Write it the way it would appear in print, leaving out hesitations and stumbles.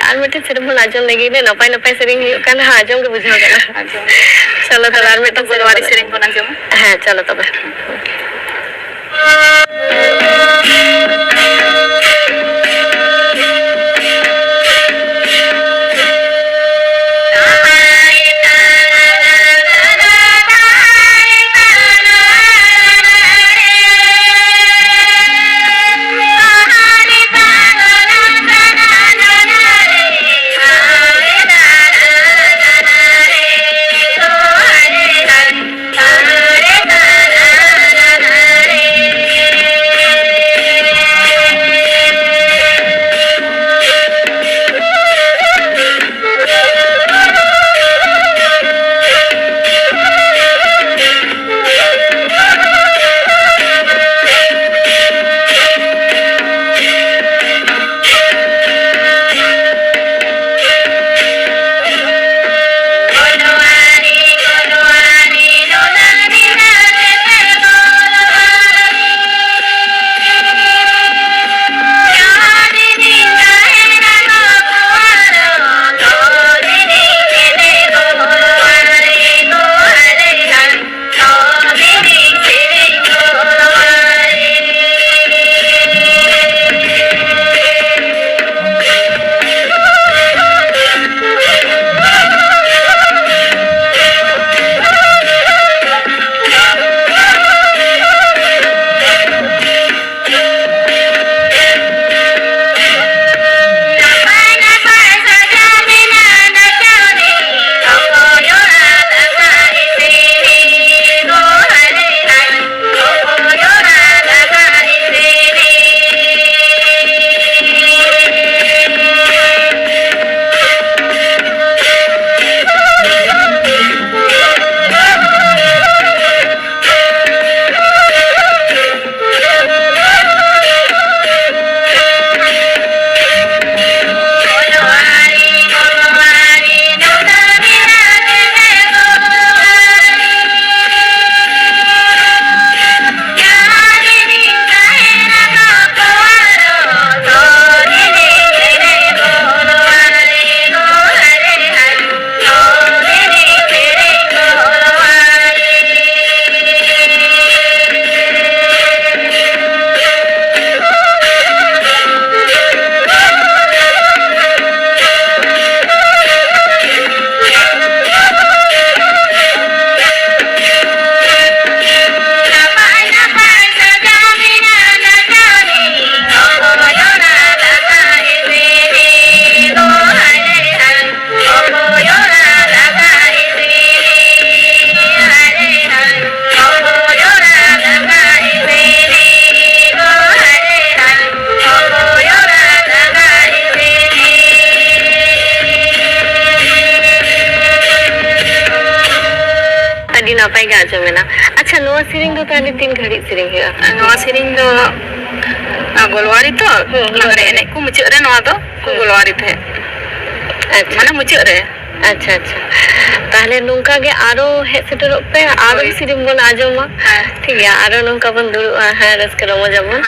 are मिट्टी सेरेम बन आजम लगी ने नपाय नपाय सेरेम हुई कान हाँ आजम के बुझाओ कना चलो तो आर मिट्टी गोलवारी सेरेम बन आजम हाँ चलो तब नापाय गे आजमेना अच्छा नोआ सेरिंग दो ताले तीन घड़ी सेरिंग है नोआ सेरिंग दो गोलवारी तो लगरे एने को मुचे रे नोआ दो गोलवारी थे अच्छा माने मुचे रे अच्छा अच्छा ताहले नुंका गे आरो हे सेटरो पे आरो सेरिंग बन आजमा ठीक है आरो नुंका बन दुरु है रस के रमो जबन